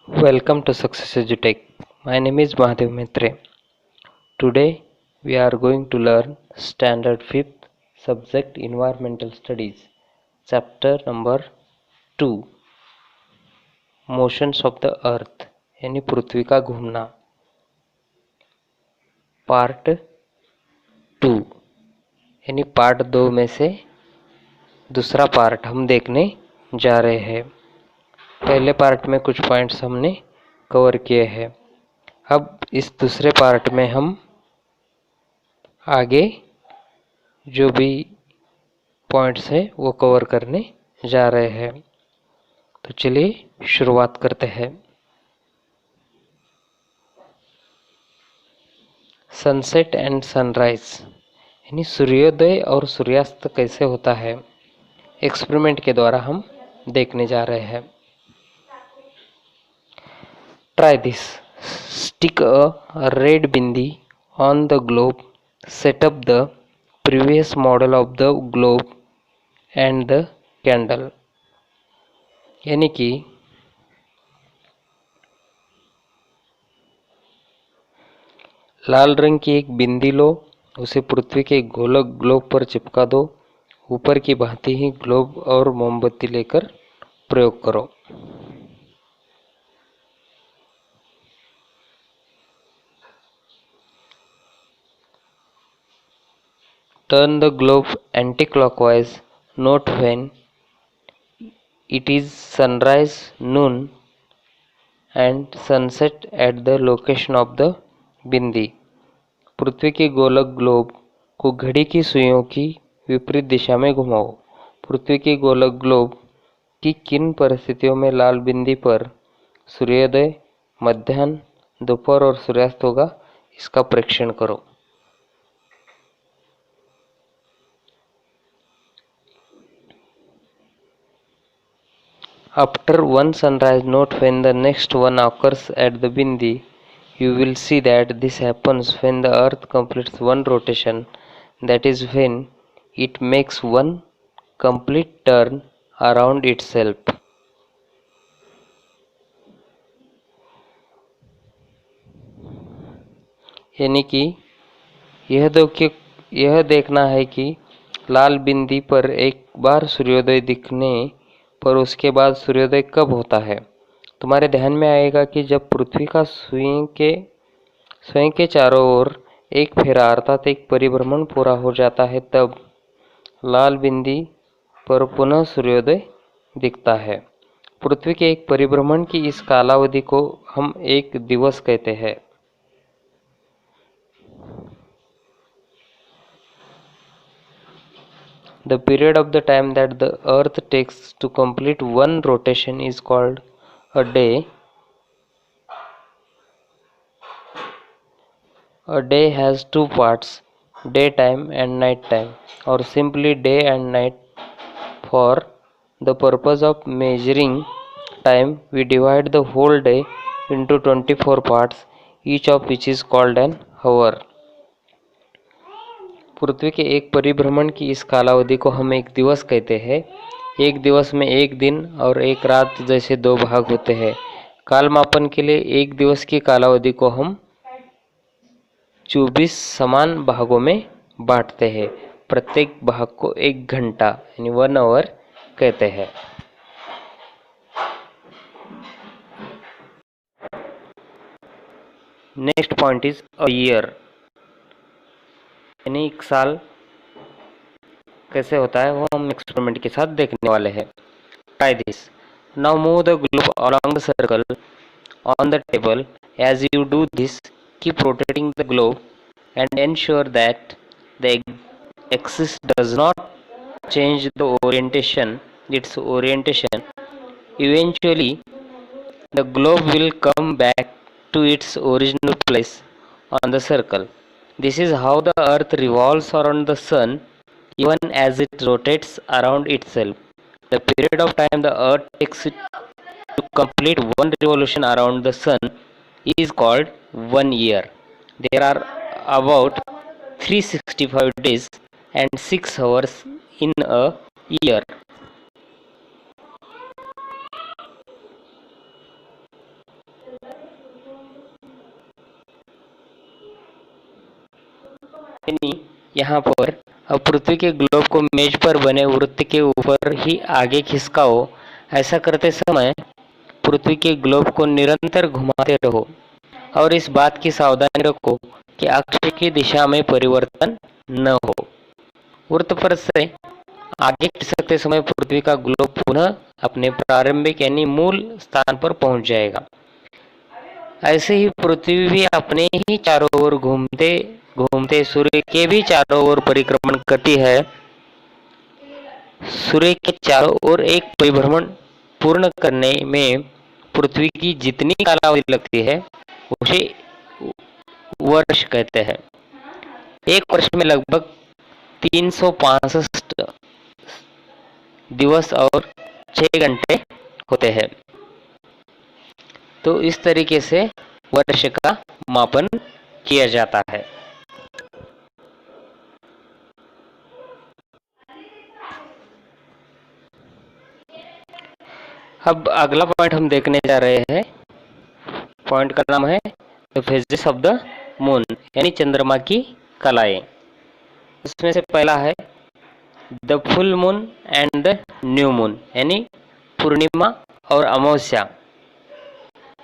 Welcome to Success EduTech. My name is Mahadev Maitre. Today we are going to learn Standard 5th Subject Environmental Studies, Chapter number 2, Motions of the Earth यानी पृथ्वी का घूमना, part 2 यानी part 2 में से दूसरा part हम देखने जा रहे हैं। पहले पार्ट में कुछ पॉइंट्स हमने कवर किए हैं। अब इस दूसरे पार्ट में हम आगे जो भी पॉइंट्स है वो कवर करने जा रहे हैं। तो चलिए शुरुआत करते हैं। सनसेट एंड सनराइज यानी सूर्योदय और सूर्यास्त कैसे होता है, एक्सपेरिमेंट के द्वारा हम देखने जा रहे हैं। Try this, stick a red bindi on the globe, set up the previous model of the globe and the candle. यानी कि लाल रंग की एक बिंदी लो, उसे पृथ्वी के गोलक ग्लोब पर चिपका दो, ऊपर की भांति ही ग्लोब और मोमबत्ती लेकर प्रयोग करो। Turn the globe anti clockwise, note when it is sunrise, noon and sunset at the location of the bindi. पृथ्वी के गोलक ग्लोब को घड़ी की सुइयों की विपरीत दिशा में घुमाओ। पृथ्वी के गोलक ग्लोब की किन परिस्थितियों में लाल बिंदी पर सूर्योदय, मध्याह्न, दोपहर और सूर्यास्त होगा, इसका परीक्षण करो। After one sunrise, note when the next one occurs at the bindi. You will see that this happens when the earth completes one rotation, that is when it makes one complete turn around itself. यानी कि यह देखना है कि लाल बिंदी पर एक बार सूर्योदय दिखने पर उसके बाद सूर्योदय कब होता है। तुम्हारे ध्यान में आएगा कि जब पृथ्वी का स्वयं के चारों ओर एक फेरा अर्थात एक परिभ्रमण पूरा हो जाता है, तब लाल बिंदी पर पुनः सूर्योदय दिखता है। पृथ्वी के एक परिभ्रमण की इस कालावधि को हम एक दिवस कहते हैं। The period of the time that the earth takes to complete one rotation is called a day. A day has two parts, daytime and nighttime, or simply day and night. For the purpose of measuring time, we divide the whole day into 24 parts, each of which is called an hour. पृथ्वी के एक परिभ्रमण की इस कालावधि को हम एक दिवस कहते हैं। एक दिवस में एक दिन और एक रात जैसे दो भाग होते हैं। काल मापन के लिए एक दिवस की कालावधि को हम 24 समान भागों में बांटते हैं। प्रत्येक भाग को एक घंटा यानी 1 आवर कहते हैं। Next point is a year यानी एक साल कैसे होता है वो हम एक्सपेरिमेंट के साथ देखने वाले हैं। Try this, now move the globe along the circle on the table. As you do this, keep rotating the globe and ensure that the axis does not change its orientation. Eventually, the globe will come back to its original place on the circle. This is how the earth revolves around the sun even as it rotates around itself. The period of time the earth takes to complete one revolution around the sun is called 1 year. There are about 365 days and 6 hours in a year. यानी यहाँ पर अब पृथ्वी के globe को मेज पर बने वृत्त के ऊपर ही आगे खिसकाओ। ऐसा करते समय पृथ्वी के ग्लोब को निरंतर घुमाते रहो और इस बात की सावधानी रखो कि अक्ष की दिशा में परिवर्तन न हो। वृत्त पर से आगे खिसकते समय पृथ्वी का ग्लोब पुनः अपने प्रारंभिक यानी मूल स्थान पर पहुंच जाएगा। ऐसे ही पृथ्वी भी अपने ही चारों ओर घूमते घूमते सूर्य के भी चारों ओर परिक्रमण करती है। सूर्य के चारों ओर एक परिभ्रमण पूर्ण करने में पृथ्वी की जितनी कालावधि लगती है उसे वर्ष कहते हैं। एक वर्ष में लगभग 365 दिवस और 6 घंटे होते हैं। तो इस तरीके से वर्ष का मापन किया जाता है। अब अगला पॉइंट हम देखने जा रहे हैं। पॉइंट का नाम है the phases of the moon, यानी चंद्रमा की कलाएं। उसमें से पहला है the full moon and the new moon, यानी पूर्णिमा और अमावस्या।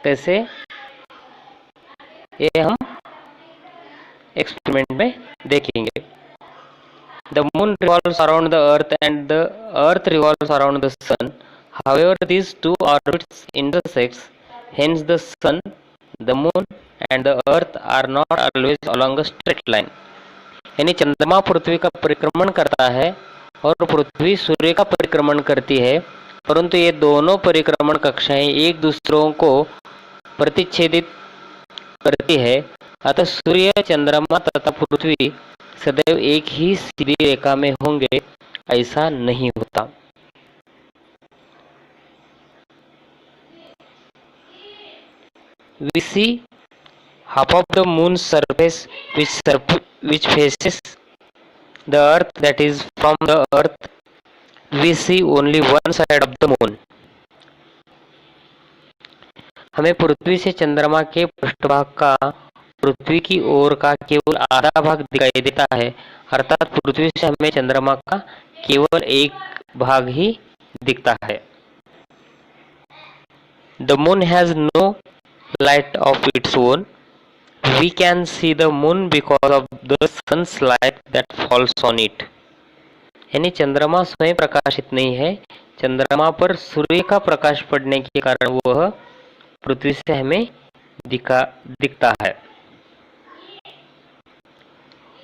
कैसे, ये हम एक्सपेरिमेंट में देखेंगे। The moon revolves around the earth and the earth revolves around the sun. However, these two orbits intersect. Hence, the sun, the moon, and the earth are not always along a straight line. यानी चंद्रमा पृथ्वी का परिक्रमण करता है और पृथ्वी सूर्य का परिक्रमण करती है, परंतु ये दोनों परिक्रमण कक्षाएं एक दूसरों को प्रतिच्छेदित करती है। अतः सूर्य, चंद्रमा तथा पृथ्वी सदैव एक ही सीधी रेखा में होंगे, ऐसा नहीं होता। We see half of the moon's surface which faces the earth, that is from the earth we see only one side of the moon. हमें पृथ्वी से चंद्रमा के पृष्ठभाग का पृथ्वी की ओर का केवल आधा भाग दिखाई देता है, अर्थात पृथ्वी से हमें चंद्रमा का केवल एक भाग ही दिखता है। The moon has no light of its own. We can see the moon because of the sun's light that falls on it. यानी चंद्रमा स्वयं प्रकाशित नहीं है, चंद्रमा पर सूर्य का प्रकाश पड़ने के कारण वह पृथ्वी से हमें दिखता है।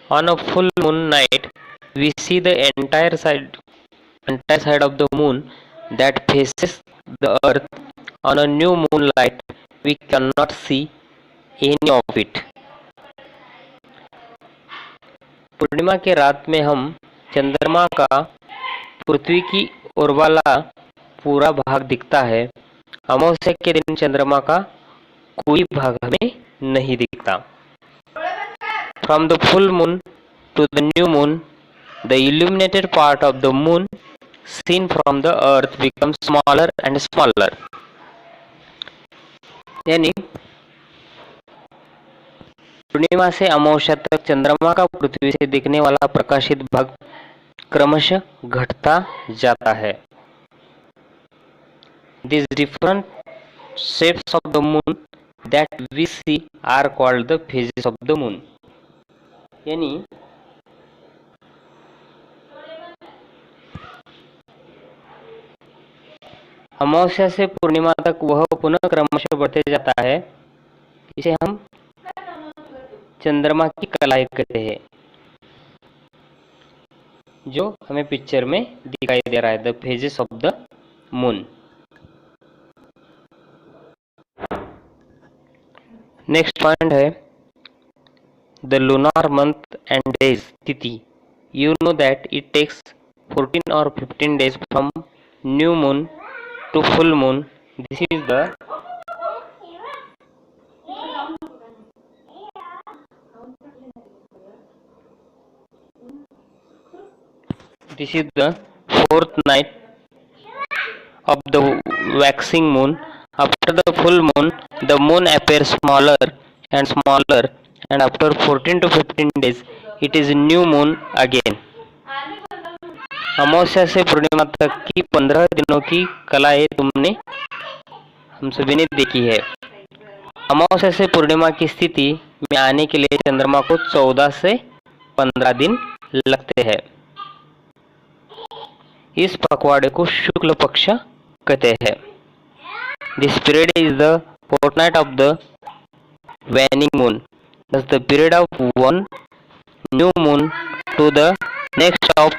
On a full moon night, we see the entire side of the moon that faces the earth. On a new moonlight, we cannot see any of it. पूर्णिमा के रात में हम चंद्रमा का पृथ्वी की ओर वाला पूरा भाग दिखता है। अमावस्या के दिन चंद्रमा का कोई भाग हमें नहीं दिखता। From the full moon to the new moon, the illuminated part of the moon seen from the earth becomes smaller and smaller. यानी पूर्णिमा से अमावस्या तक चंद्रमा का पृथ्वी से दिखने वाला प्रकाशित भाग क्रमशः घटता जाता है। These different shapes of the moon that we see are called the phases of the moon. यानी अमावस्या से पूर्णिमा तक वह पुनः क्रमशः बढ़ते जाता है। इसे हम चंद्रमा की कलाएं कहते हैं, जो हमें पिक्चर में दिखाई दे रहा है, the phases of the moon. Next point है the lunar month and days, tithi. You know that it takes 14 or 15 days from new moon to full moon. This is the fourth night of the waxing moon. After the full moon, the moon appears smaller and smaller, and after 14 to 15 days, it is new moon again. अमावस्या से पूर्णिमा तक की 15 दिनों की कलाएं तुमने हम सभी ने देखी है। अमावस्या से पूर्णिमा की स्थिति में आने के लिए चंद्रमा को 14 से 15 दिन लगते हैं। इस पखवाड़े को शुक्ल पक्ष कहते हैं। This period is the fortnight of the waning moon. Thus the period of one new moon to the next of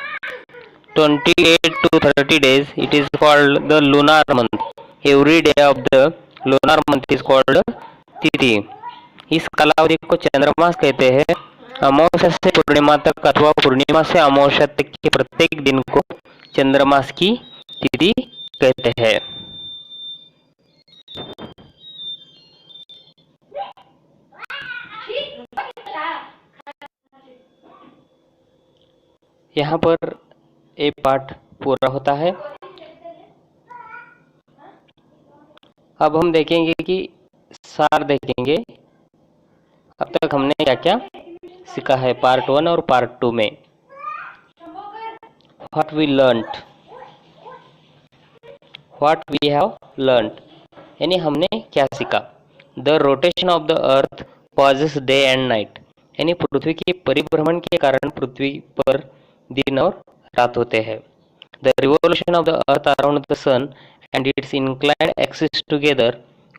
28 to 30 days, it is called the lunar month. Every day of the lunar month is called तिथि। इस कालावधि को चंद्रमास कहते हैं। अमावस्या से पूर्णिमा तक अथवा पूर्णिमा से अमावस्या तक के प्रत्येक दिन को चंद्रमास की तिथि कहते हैं। यहाँ पर एक पाठ पूरा होता है। अब हम देखेंगे कि सार देखेंगे अब तक हमने क्या क्या सीखा है पार्ट 1 और पार्ट 2 में। व्हाट वी हैव लर्नड यानी हमने क्या सीखा। The rotation of the earth causes day and night यानी पृथ्वी के परिभ्रमण के कारण पृथ्वी पर दिन और रात होते हैं। The revolution of the earth around the sun and its inclined axis together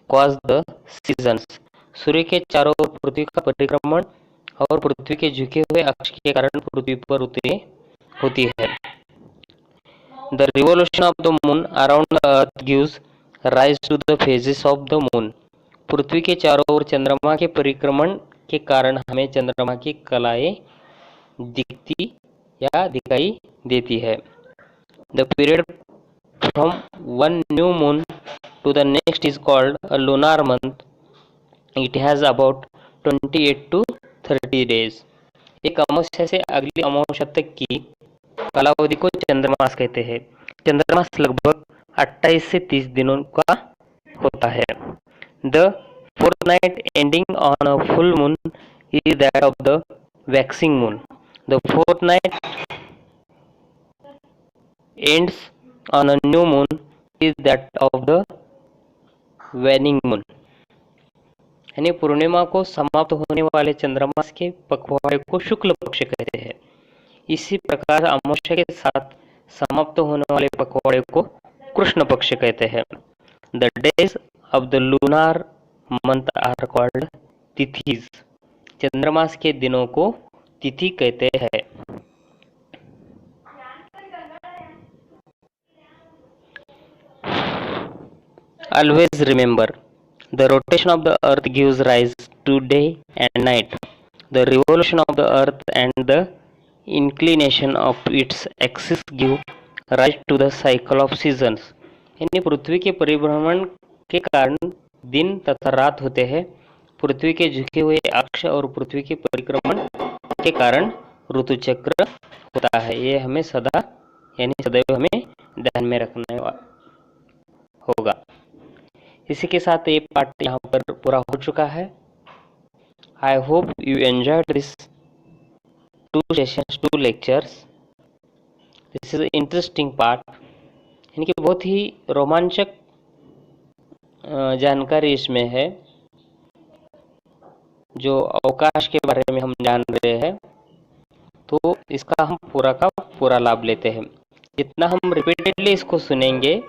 cause the seasons. सूर्य के चारों ओर पृथ्वी का परिक्रमण और पृथ्वी के झुके हुए अक्ष के कारण पृथ्वी पर ऋतुएं होती है। The revolution of the moon around the earth gives rise to the phases of the moon. पृथ्वी के चारों ओर चंद्रमा के परिक्रमण के कारण हमें चंद्रमा की कलाएं दिखती या दिखाई देती है। The period from one new moon to the next is called a lunar month. It has about 28 to 30 days। एक अमावस्या से अगली अमावस्या तक की कालावधि को चंद्रमास कहते हैं। चंद्रमास लगभग 28 से 30 दिनों का होता है। The fortnight ending on a full moon is that of the waxing moon. The fortnight ends on a new moon is that of the waning moon. यानी पूर्णिमा को समाप्त होने वाले चंद्रमास के पखवाड़े को शुक्ल पक्ष कहते हैं। इसी प्रकार अमावस्या के साथ समाप्त होने वाले पखवाड़े को कृष्ण पक्ष कहते हैं। The days of the lunar month are called tithis. चंद्रमास के दिनों को तिथि कहते हैं। Always remember, the rotation of the earth gives rise to day and night. The revolution of the earth and the inclination of its axis give rise to the cycle of seasons. यानी पृथ्वी के परिभ्रमण के कारण दिन तथा रात होते हैं। पृथ्वी के झुके हुए अक्ष और पृथ्वी के परिक्रमण के कारण ऋतु चक्र होता है। ये हमें सदा यानी सदैव हमें ध्यान में रखना होगा। इसी के साथ ये पाठ यहाँ पर पूरा हो चुका है। I hope you enjoyed this 2 sessions 2 lectures. This is interesting part यानी कि बहुत ही रोमांचक जानकारी इसमें है। जो अवकाश के बारे में हम जान रहे हैं तो इसका हम पूरा का पूरा लाभ लेते हैं। जितना हम रिपीटेडली इसको सुनेंगे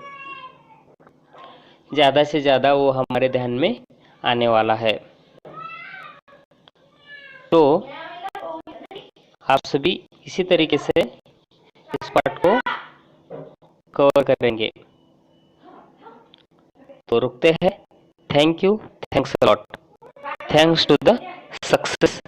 ज़्यादा से ज़्यादा वो हमारे ध्यान में आने वाला है। तो आप सभी इसी तरीके से इस पाठ को कवर करेंगे। तो रुकते हैं। Thank you, thanks a lot, thanks to the success